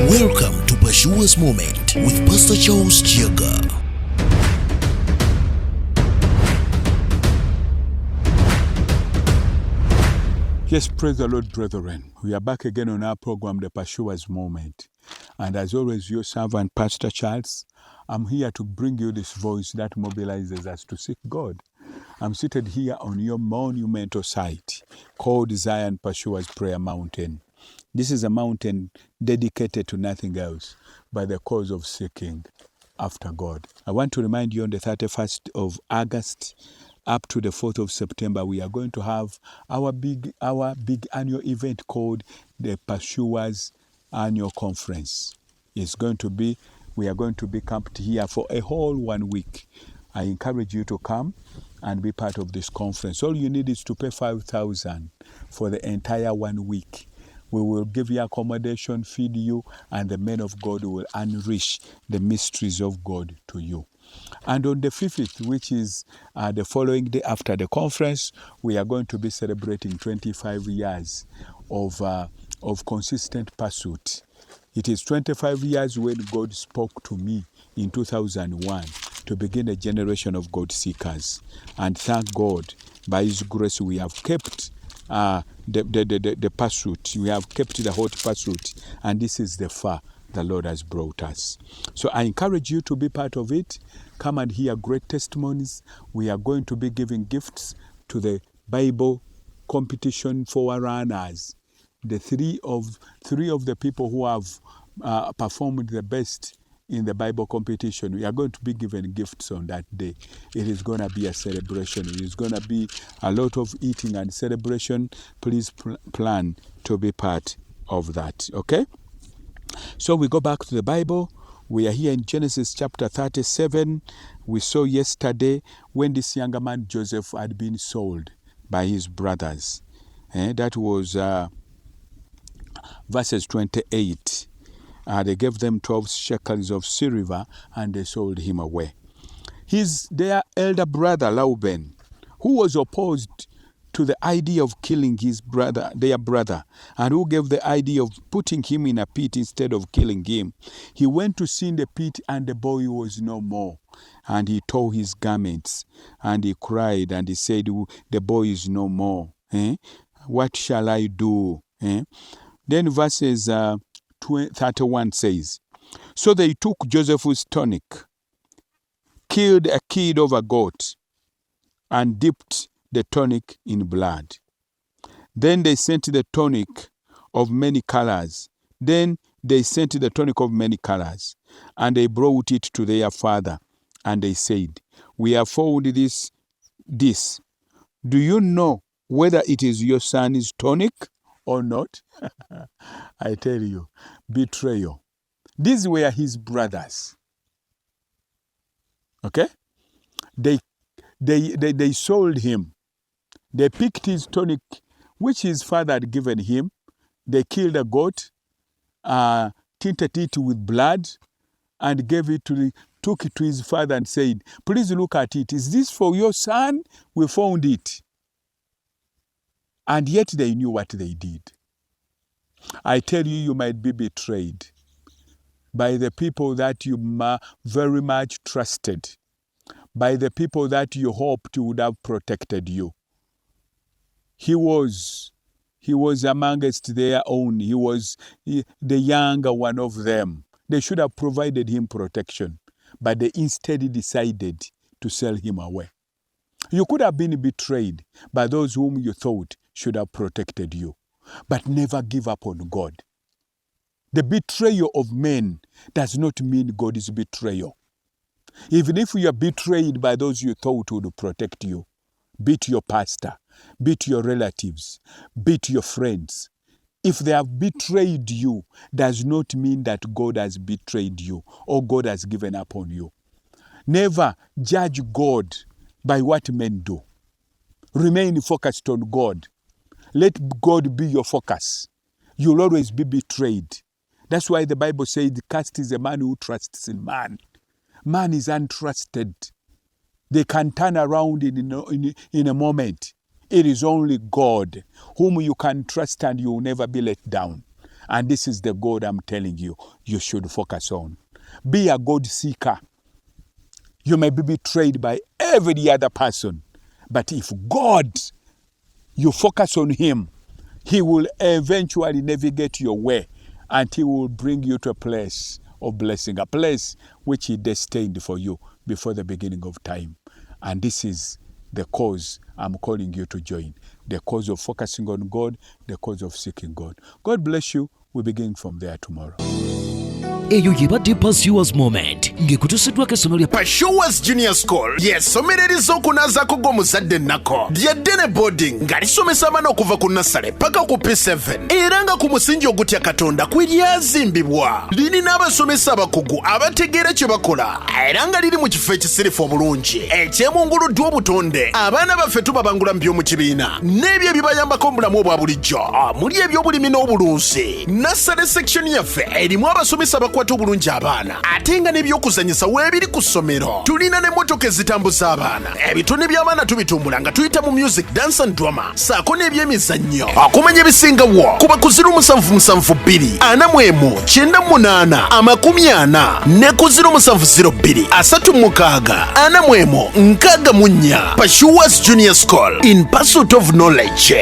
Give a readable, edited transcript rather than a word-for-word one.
Welcome to Pashua's Moment with Pastor Charles Kiyaga. Yes, praise the Lord, brethren. We are back again on our program, The Pashua's Moment. And as always, your servant, Pastor Charles, I'm here to bring you this voice that mobilizes us to seek God. I'm seated here on your monumental site called Zion Pashua's Prayer Mountain. This is a mountain dedicated to nothing else but the cause of seeking after God. I want to remind you on the 31st of August up to the 4th of September, we are going to have our big annual event called the Pashua's Annual Conference. We are going to be camped here for a whole 1 week. I encourage you to come and be part of this conference. All you need is to pay $5,000 for the entire 1 week. We will give you accommodation, feed you, and the men of God will unleash the mysteries of God to you. And on the 5th, which is the following day after the conference, we are going to be celebrating 25 years of consistent pursuit. It is 25 years when God spoke to me in 2001 to begin a generation of God seekers. And thank God, by His grace, we have kept the pursuit. We have kept the hot pursuit, and this is the far the Lord has brought us. So I encourage you to be part of it. Come and hear great testimonies. We are going to be giving gifts to the Bible competition forerunners. The three of the people who have performed the best in the Bible competition, we are going to be given gifts on that day. It is going to be a celebration. It is going to be a lot of eating and celebration. Please plan to be part of that, okay? So we go back to the Bible. We are here in Genesis chapter 37. We saw yesterday when this younger man Joseph had been sold by his brothers. That was verses 28. They gave them 12 shekels of silver and they sold him away. Their elder brother Reuben, who was opposed to the idea of killing their brother, and who gave the idea of putting him in a pit instead of killing him, he went to see in the pit, and the boy was no more. And he tore his garments, and he cried, and he said, "The boy is no more. What shall I do?" Then verses 31 says, "So they took Joseph's tunic, killed a kid of a goat, and dipped the tunic in blood. Then they sent the tunic of many colors. And they brought it to their father. And they said, 'We have found this. Do you know whether it is your son's tunic or not?'" I tell you, betrayal. These were his brothers. Okay? They sold him. They picked his tunic, which his father had given him. They killed a goat, tinted it with blood, and took it to his father and said, "Please look at it. Is this for your son? We found it." And yet they knew what they did. I tell you, you might be betrayed by the people that you very much trusted, by the people that you hoped would have protected you. He was amongst their own. He was the younger one of them. They should have provided him protection, but they instead decided to sell him away. You could have been betrayed by those whom you thought should have protected you, but never give up on God. The betrayal of men does not mean God's betrayal. Even if you are betrayed by those you thought would protect you, be it your pastor, be it your relatives, be it your friends, if they have betrayed you, does not mean that God has betrayed you or God has given up on you. Never judge God by what men do. Remain focused on God. Let God be your focus. You'll always be betrayed. That's why the Bible says, "Cursed is a man who trusts in man." Man is untrusted. They can turn around in a moment. It is only God whom you can trust, and you will never be let down. And this is the God I'm telling you should focus on. Be a God seeker. You may be betrayed by every other person, but if God, you focus on him, he will eventually navigate your way, and he will bring you to a place of blessing, a place which he destined for you before the beginning of time. And this is the cause I'm calling you to join. The cause of focusing on God, the cause of seeking God. God bless you. We begin from there tomorrow. Eyo yibadde Pursuers Moment ng'ekutusiddwako essomero lya Pursuers Junior School y'essomero erizokunazaako g'omuzadde nnako lya ddene boarding nga lisomesa abaana okuva ku nasale paka ku P7 era nga ku musingi ogutya Katonda kwe lyazimbibwa. Lirina abasomesa abakugu abategeera kye bakola era nga liri mu kifo ekisirifu obulungi ekyemunguluddwa obutonde. Abaana baffe tubabangula mu by'omu kibiina n'ebyo ebibayambako mu bulamu obwa bulijjo muli eby'obulimi n'obulunzi. Nasale section yaffe erimu abasomesa bakwata obulungi abaana ate nga n'ebyokuzanyisa weebiri ku ssomero. Tulina n'emmotoka ezitambuza abaana. Ebitone by'abaana tubitumbula nga tuyita mu music, dance and drama saako n'ebyemizannyo. Okumanya ebisingawo kuba ku 0772 41 98 40 ne ku 0702 36 41 64. Pursuers Junior School, in pursuit of knowledge.